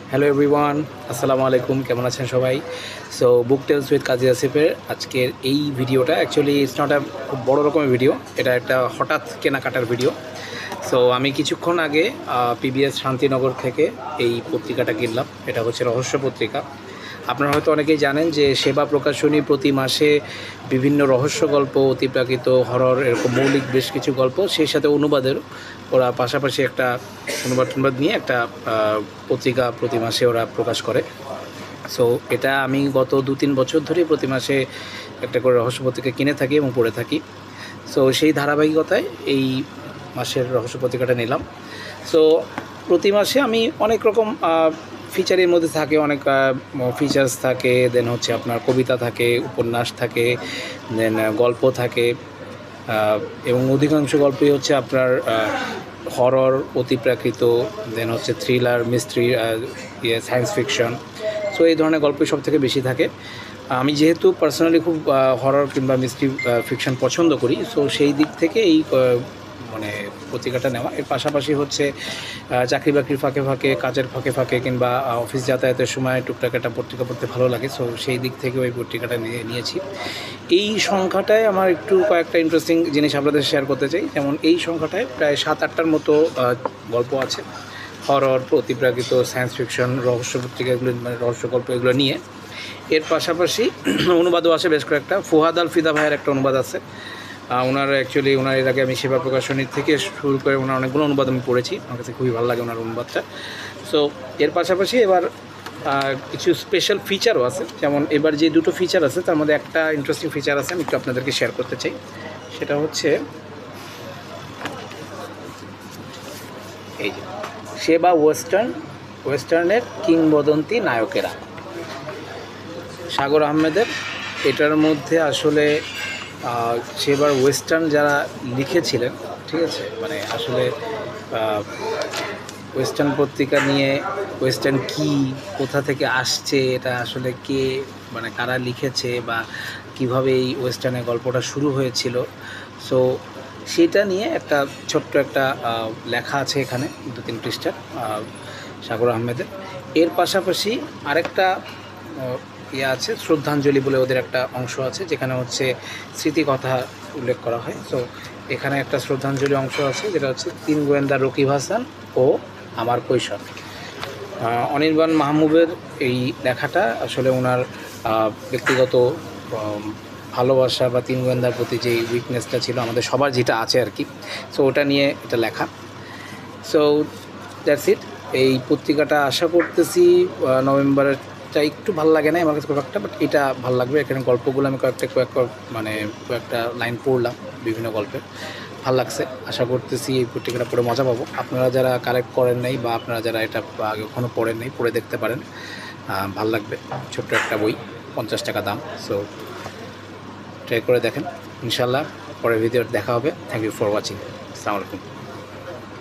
Hello everyone, আসসালামু আলাইকুম। কেমন আছেন সবাই? সো বুক টেলস উইথ কাজী আসিফের আজকের এই ভিডিওটা অ্যাকচুয়ালি ইটস নট আ খুব বড় রকমের ভিডিও। এটা একটা হঠাৎ কেনাকাটার ভিডিও। সো আমি কিছুক্ষণ আগে পিবিএস শান্তিনগর থেকে এই পত্রিকাটা কিনলাম। এটা হচ্ছে রহস্য পত্রিকা। আপনারা হয়তো অনেকেই জানেন যে সেবা প্রকাশনী প্রতি মাসে বিভিন্ন রহস্য গল্প, অতিপ্রাকৃত, হরর এরকম মৌলিক বেশ কিছু গল্প, সেই সাথে অনুবাদের ওরা পাশাপাশি একটা অনুবাদ নিয়ে একটা পত্রিকা প্রতি মাসে ওরা প্রকাশ করে। সো এটা আমি গত 2-3 বছর ধরেই প্রতি মাসে একটা করে রহস্য পত্রিকা কিনে থাকি এবং পড়ে থাকি। সো সেই ধারাবাহিকতায় এই মাসের রহস্য পত্রিকাটা নিলাম। সো প্রতি মাসে আমি অনেক রকম ফিচারের মধ্যে থাকে, অনেক ফিচার্স থাকে, দেন হচ্ছে আপনার কবিতা থাকে, উপন্যাস থাকে, দেন গল্প থাকে, এবং অধিকাংশ গল্পই হচ্ছে আপনার হরর, অতিপ্রাকৃত, দেন হচ্ছে thriller, mystery, science fiction. So এই ধরনের গল্পই সব থেকে বেশি থাকে। আমি যেহেতু পার্সোনালি খুব হরর কিংবা মিস্ট্রি ফিকশন পছন্দ করি, সো সেই দিক থেকে এই মানে পত্রিকাটা নেওয়া। এর পাশাপাশি হচ্ছে চাকরি বাকরির ফাঁকে ফাঁকে, কাজের ফাঁকে ফাঁকে কিংবা অফিস যাতায়াতের সময় টুকটাক একটা পত্রিকা পড়তে ভালো লাগে। সো সেই দিক থেকে ওই পত্রিকাটা নিয়েছি। এই সংখ্যাটায় আমার একটু কয়েকটা ইন্টারেস্টিং জিনিস আপনাদের শেয়ার করতে চাই। যেমন এই সংখ্যাটায় প্রায় 7-8টার মতো গল্প আছে, হরর, অতিপ্রাকৃত, সায়েন্স ফিকশন, রহস্য পত্রিকা, এগুলো মানে রহস্য গল্প এগুলো নিয়ে। এর পাশাপাশি অনুবাদও আছে বেশ কয়েকটা। ফুহাদ আল ফিদা ভাইয়ের একটা অনুবাদ আছে। ওনার অ্যাকচুয়ালি ওনার এর আগে আমি সেবা প্রকাশনীর থেকে শুরু করে ওনার অনেকগুলো অনুবাদ আমি পড়েছি। আমার কাছে খুবই ভালো লাগে ওনার অনুবাদটা। সো এর পাশাপাশি এবার কিছু স্পেশাল ফিচারও আছে। যেমন এবার যে দুটো ফিচার আছে তার মধ্যে একটা ইন্টারেস্টিং ফিচার আছে, আমি একটু আপনাদেরকে শেয়ার করতে চাই। সেটা হচ্ছে এই যে সেবা ওয়েস্টার্নের কিংবদন্তি নায়কেরা, সাগর আহমেদের। এটার মধ্যে আসলে সেবার ওয়েস্টার্ন যারা লিখেছিলেন, ঠিক আছে, মানে আসলে ওয়েস্টার্ন পত্রিকা নিয়ে ওয়েস্টার্ন কী, কোথা থেকে আসছে, এটা আসলে কে, মানে কারা লিখেছে বা কীভাবে এই ওয়েস্টার্নের গল্পটা শুরু হয়েছিল, সো সেটা নিয়ে একটা ছোট্ট একটা লেখা আছে এখানে 2-3 পৃষ্ঠার, সাগর আহমেদের। এর পাশাপাশি আরেকটা ইয়ে আছে, শ্রদ্ধাঞ্জলি বলে ওদের একটা অংশ আছে, যেখানে হচ্ছে স্মৃতিকথা উল্লেখ করা হয়। সো এখানে একটা শ্রদ্ধাঞ্জলি অংশ আছে, যেটা হচ্ছে 3 গোয়েন্দা রকিব হাসান ও আমার কৈশোর। অনির্বাণ মাহমুবের এই লেখাটা আসলে ওনার ব্যক্তিগত ভালোবাসা বা 3 গোয়েন্দার প্রতি যে উইকনেসটা ছিল আমাদের সবার, যেটা আছে আর কি, সো ওটা নিয়ে এটা লেখা। So that's it. এই পত্রিকাটা আশা করতেছি নভেম্বরটা একটু ভালো লাগে না আমার কাছে খুব একটা, বাট এটা ভালো লাগবে। এখানে গল্পগুলো আমি কয়েকটা লাইন পড়লাম, বিভিন্ন গল্পের ভালো লাগছে। আশা করতেছি এই পত্রিকাটা পড়ে মজা পাবো। আপনারা যারা কালেক্ট করেন নাই বা আপনারা যারা এটা আগে কখনো পড়েন নাই, পড়ে দেখতে পারেন, ভাল লাগবে। ছোট্ট একটা বই, 50 টাকা দাম। সো ট্রাই করে দেখেন, ইনশাল্লাহ পরের ভিডিওতে দেখা হবে। Thank you for watching. আসসালামু আলাইকুম।